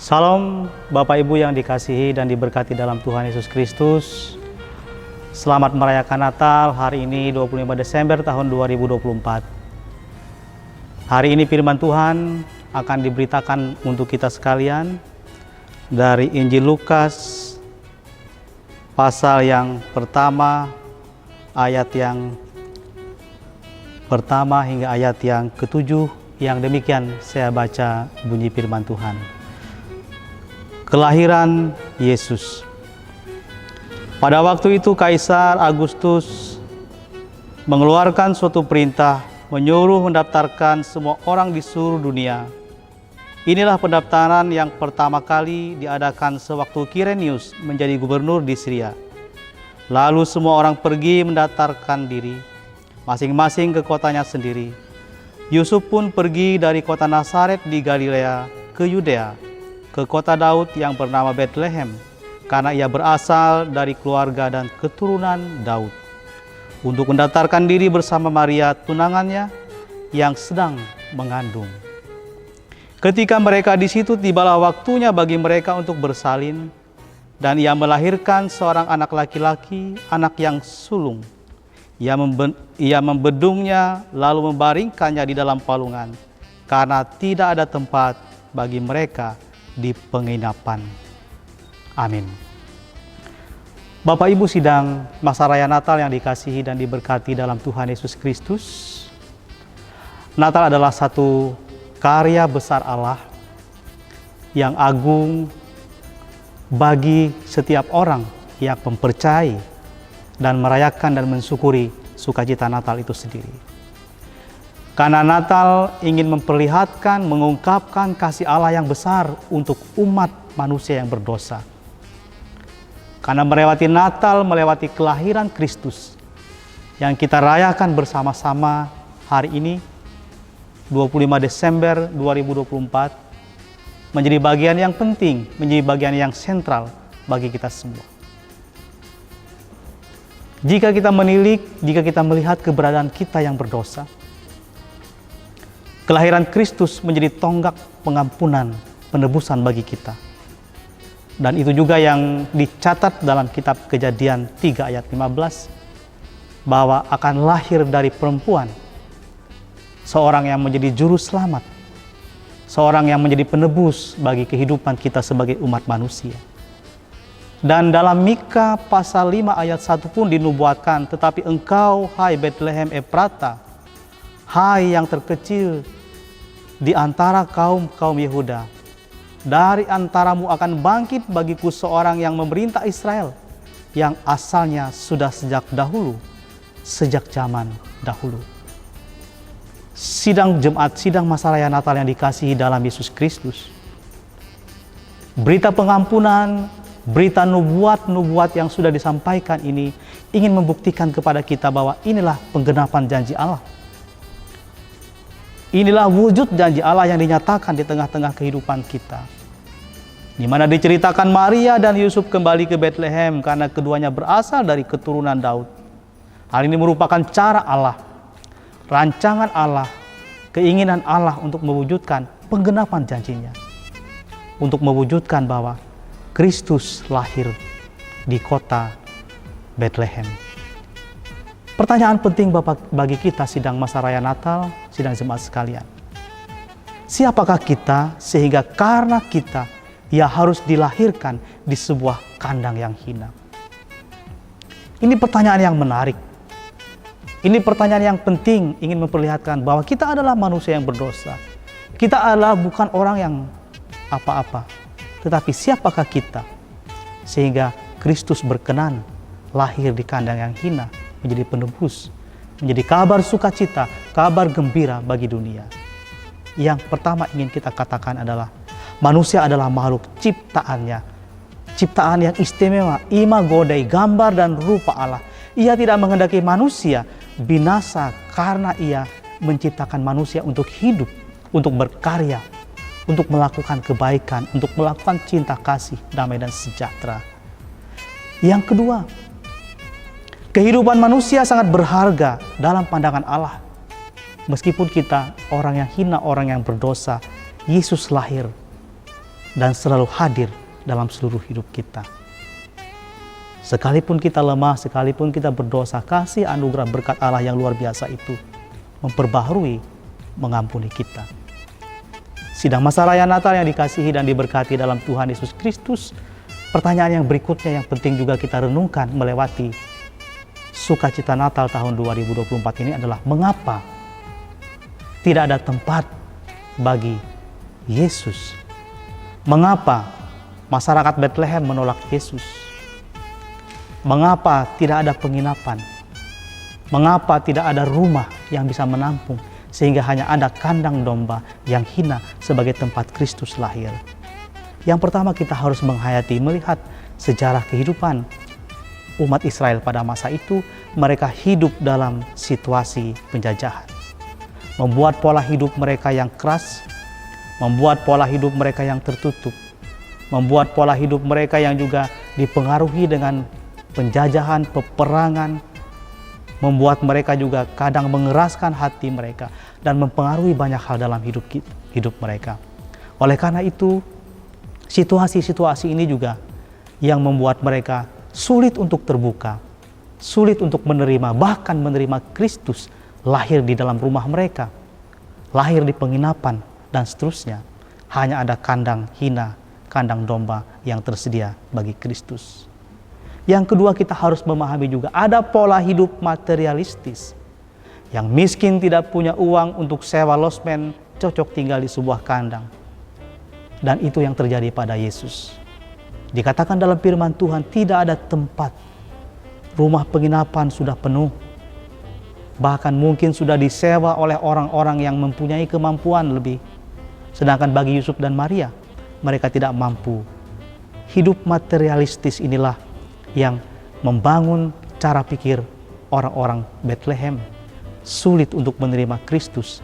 Salam Bapak Ibu yang dikasihi dan diberkati dalam Tuhan Yesus Kristus. Selamat merayakan Natal hari ini 25 Desember tahun 2024. Hari ini firman Tuhan akan diberitakan untuk kita sekalian dari Injil Lukas pasal yang pertama, ayat yang pertama hingga ayat yang ketujuh. Yang demikian saya baca bunyi firman Tuhan. Kelahiran Yesus. Pada waktu itu Kaisar Agustus mengeluarkan suatu perintah menyuruh mendaftarkan semua orang di seluruh dunia. Inilah pendaftaran yang pertama kali diadakan sewaktu Kirenius menjadi gubernur di Syria. Lalu semua orang pergi mendaftarkan diri, masing-masing ke kotanya sendiri. Yusuf pun pergi dari kota Nazaret di Galilea ke Yudea, ke kota Daud yang bernama Bethlehem, karena ia berasal dari keluarga dan keturunan Daud, untuk mendaftarkan diri bersama Maria tunangannya yang sedang mengandung. Ketika mereka di situ, tibalah waktunya bagi mereka untuk bersalin, dan ia melahirkan seorang anak laki-laki, anak yang sulung. Ia membedungnya lalu membaringkannya di dalam palungan, karena tidak ada tempat bagi mereka di penginapan. Amin. Bapak Ibu sidang masa raya Natal yang dikasihi dan diberkati dalam Tuhan Yesus Kristus. Natal adalah satu karya besar Allah yang agung bagi setiap orang yang mempercayai dan merayakan dan mensyukuri sukacita Natal itu sendiri. Karena Natal ingin memperlihatkan, mengungkapkan kasih Allah yang besar untuk umat manusia yang berdosa. Karena melewati Natal, melewati kelahiran Kristus yang kita rayakan bersama-sama hari ini, 25 Desember 2024, menjadi bagian yang penting, menjadi bagian yang sentral bagi kita semua. Jika kita menilik, jika kita melihat keberadaan kita yang berdosa, kelahiran Kristus menjadi tonggak pengampunan, penebusan bagi kita. Dan itu juga yang dicatat dalam kitab Kejadian 3 ayat 15, bahwa akan lahir dari perempuan seorang yang menjadi juru selamat, seorang yang menjadi penebus bagi kehidupan kita sebagai umat manusia. Dan dalam Mika pasal 5 ayat 1 pun dinubuatkan, tetapi engkau, hai Bethlehem Efrata, hai yang terkecil di antara kaum-kaum Yehuda, dari antaramu akan bangkit bagiku seorang yang memerintah Israel, yang asalnya sudah sejak dahulu, sejak zaman dahulu. Sidang Jemaat, sidang masa raya Natal yang dikasihi dalam Yesus Kristus. Berita pengampunan, berita nubuat-nubuat yang sudah disampaikan ini ingin membuktikan kepada kita bahwa inilah penggenapan janji Allah. Inilah wujud janji Allah yang dinyatakan di tengah-tengah kehidupan kita. Di mana diceritakan Maria dan Yusuf kembali ke Bethlehem karena keduanya berasal dari keturunan Daud. Hal ini merupakan cara Allah, rancangan Allah, keinginan Allah untuk mewujudkan penggenapan janjinya. Untuk mewujudkan bahwa Kristus lahir di kota Bethlehem. Pertanyaan penting Bapak bagi kita sidang masa raya Natal, sidang jemaat sekalian. Siapakah kita sehingga karena kita ia harus dilahirkan di sebuah kandang yang hina? Ini pertanyaan yang menarik. Ini pertanyaan yang penting, ingin memperlihatkan bahwa kita adalah manusia yang berdosa. Kita adalah bukan orang yang apa-apa. Tetapi siapakah kita sehingga Kristus berkenan lahir di kandang yang hina, menjadi penebus, menjadi kabar sukacita, kabar gembira bagi dunia. Yang pertama ingin kita katakan adalah manusia adalah makhluk ciptaannya, ciptaan yang istimewa, imago Dei, gambar dan rupa Allah. Ia tidak menghendaki manusia binasa karena ia menciptakan manusia untuk hidup, untuk berkarya, untuk melakukan kebaikan, untuk melakukan cinta kasih, damai dan sejahtera. Yang kedua, kehidupan manusia sangat berharga dalam pandangan Allah. Meskipun kita orang yang hina, orang yang berdosa, Yesus lahir dan selalu hadir dalam seluruh hidup kita. Sekalipun kita lemah, sekalipun kita berdosa, kasih anugerah berkat Allah yang luar biasa itu memperbaharui, mengampuni kita. Sidang masa raya Natal yang dikasihi dan diberkati dalam Tuhan Yesus Kristus, pertanyaan yang berikutnya yang penting juga kita renungkan melewati sukacita Natal tahun 2024 ini adalah mengapa tidak ada tempat bagi Yesus? Mengapa masyarakat Bethlehem menolak Yesus? Mengapa tidak ada penginapan? Mengapa tidak ada rumah yang bisa menampung sehingga hanya ada kandang domba yang hina sebagai tempat Kristus lahir? Yang pertama, kita harus menghayati, melihat sejarah kehidupan umat Israel pada masa itu. Mereka hidup dalam situasi penjajahan, membuat pola hidup mereka yang keras, membuat pola hidup mereka yang tertutup, membuat pola hidup mereka yang juga dipengaruhi dengan penjajahan, peperangan, membuat mereka juga kadang mengeraskan hati mereka dan mempengaruhi banyak hal dalam hidup mereka. Oleh karena itu, situasi-situasi ini juga yang membuat mereka sulit untuk terbuka, sulit untuk menerima, bahkan menerima Kristus lahir di dalam rumah mereka, lahir di penginapan, dan seterusnya. Hanya ada kandang hina, kandang domba yang tersedia bagi Kristus. Yang kedua, kita harus memahami juga ada pola hidup materialistis. Yang miskin tidak punya uang untuk sewa losmen, cocok tinggal di sebuah kandang. Dan itu yang terjadi pada Yesus. Dikatakan dalam firman Tuhan, tidak ada tempat. Rumah penginapan sudah penuh. Bahkan mungkin sudah disewa oleh orang-orang yang mempunyai kemampuan lebih. Sedangkan bagi Yusuf dan Maria, mereka tidak mampu. Hidup materialistis inilah yang membangun cara pikir orang-orang Bethlehem. Sulit untuk menerima Kristus.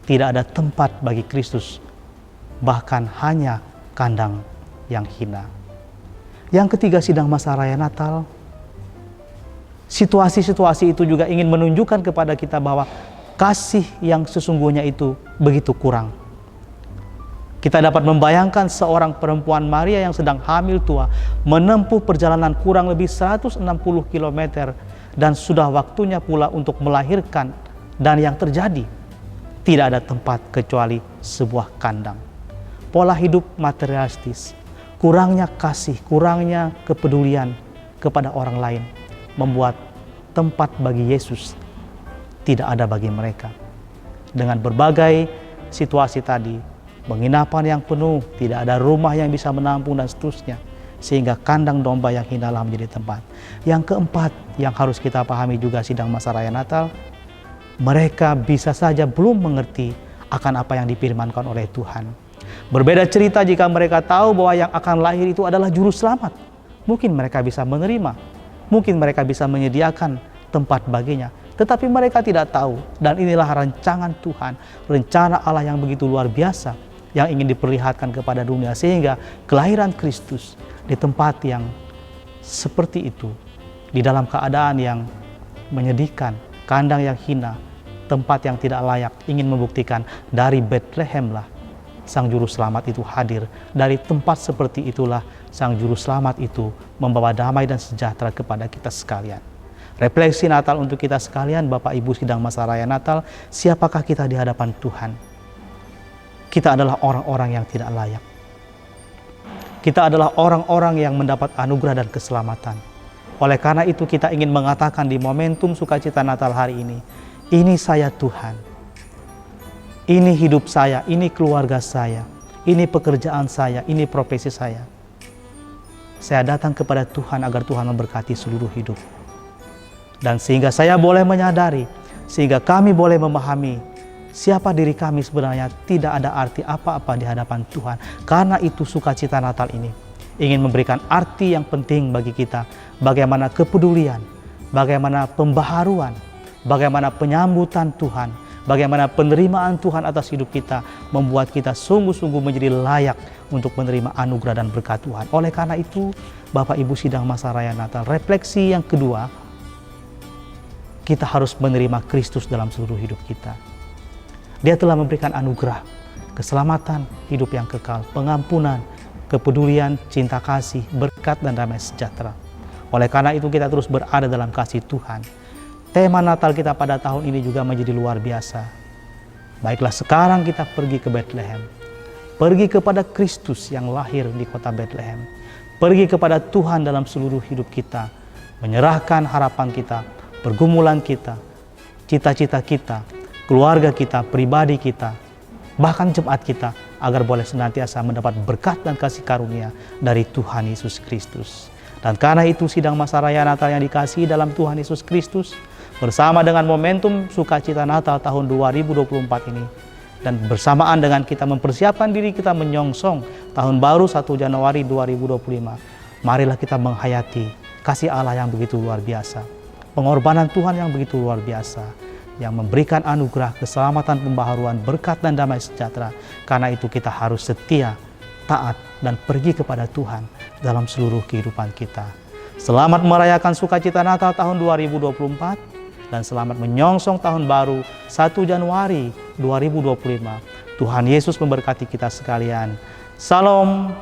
Tidak ada tempat bagi Kristus. Bahkan hanya kandang yang hina. Yang ketiga, sidang masa raya Natal. Situasi-situasi itu juga ingin menunjukkan kepada kita bahwa kasih yang sesungguhnya itu begitu kurang. Kita dapat membayangkan seorang perempuan Maria yang sedang hamil tua menempuh perjalanan kurang lebih 160 km dan sudah waktunya pula untuk melahirkan, dan yang terjadi tidak ada tempat kecuali sebuah kandang. Pola hidup materialistis, kurangnya kasih, kurangnya kepedulian kepada orang lain membuat tempat bagi Yesus tidak ada bagi mereka. Dengan berbagai situasi tadi, penginapan yang penuh, tidak ada rumah yang bisa menampung dan seterusnya, sehingga kandang domba yang hinalah menjadi tempat. Yang keempat yang harus kita pahami juga sidang masa raya Natal, mereka bisa saja belum mengerti akan apa yang difirmankan oleh Tuhan. Berbeda cerita jika mereka tahu bahwa yang akan lahir itu adalah juru selamat. Mungkin mereka bisa menerima, mungkin mereka bisa menyediakan tempat baginya. Tetapi mereka tidak tahu, dan inilah rancangan Tuhan, rencana Allah yang begitu luar biasa yang ingin diperlihatkan kepada dunia, sehingga kelahiran Kristus di tempat yang seperti itu, di dalam keadaan yang menyedihkan, kandang yang hina, tempat yang tidak layak, ingin membuktikan dari Bethlehem lah Sang Juru Selamat itu hadir. Dari tempat seperti itulah Sang Juru Selamat itu membawa damai dan sejahtera kepada kita sekalian. Refleksi Natal untuk kita sekalian, Bapak Ibu sidang masa raya Natal, siapakah kita di hadapan Tuhan? Kita adalah orang-orang yang tidak layak. Kita adalah orang-orang yang mendapat anugerah dan keselamatan. Oleh karena itu kita ingin mengatakan di momentum sukacita Natal hari ini saya Tuhan. Ini hidup saya, ini keluarga saya, ini pekerjaan saya, ini profesi saya. Saya datang kepada Tuhan agar Tuhan memberkati seluruh hidup. Dan sehingga saya boleh menyadari, sehingga kami boleh memahami siapa diri kami sebenarnya tidak ada arti apa-apa di hadapan Tuhan. Karena itu sukacita Natal ini ingin memberikan arti yang penting bagi kita. Bagaimana kepedulian, bagaimana pembaharuan, bagaimana penyambutan Tuhan, bagaimana penerimaan Tuhan atas hidup kita membuat kita sungguh-sungguh menjadi layak untuk menerima anugerah dan berkat Tuhan. Oleh karena itu, Bapak Ibu sidang masa raya Natal, refleksi yang kedua, kita harus menerima Kristus dalam seluruh hidup kita. Dia telah memberikan anugerah, keselamatan, hidup yang kekal, pengampunan, kepedulian, cinta kasih, berkat, dan damai sejahtera. Oleh karena itu kita terus berada dalam kasih Tuhan. Tema Natal kita pada tahun ini juga menjadi luar biasa. Baiklah, sekarang kita pergi ke Bethlehem. Pergi kepada Kristus yang lahir di kota Bethlehem. Pergi kepada Tuhan dalam seluruh hidup kita. Menyerahkan harapan kita, pergumulan kita, cita-cita kita, keluarga kita, pribadi kita, bahkan jemaat kita, agar boleh senantiasa mendapat berkat dan kasih karunia dari Tuhan Yesus Kristus. Dan karena itu sidang masa raya Natal yang dikasihi dalam Tuhan Yesus Kristus, bersama dengan momentum sukacita Natal tahun 2024 ini, dan bersamaan dengan kita mempersiapkan diri kita menyongsong tahun baru 1 Januari 2025, marilah kita menghayati kasih Allah yang begitu luar biasa, pengorbanan Tuhan yang begitu luar biasa, yang memberikan anugerah, keselamatan, pembaharuan, berkat, dan damai sejahtera. Karena itu kita harus setia, taat, dan pergi kepada Tuhan dalam seluruh kehidupan kita. Selamat merayakan sukacita Natal tahun 2024 dan selamat menyongsong tahun baru 1 Januari 2025. Tuhan Yesus memberkati kita sekalian. Salam.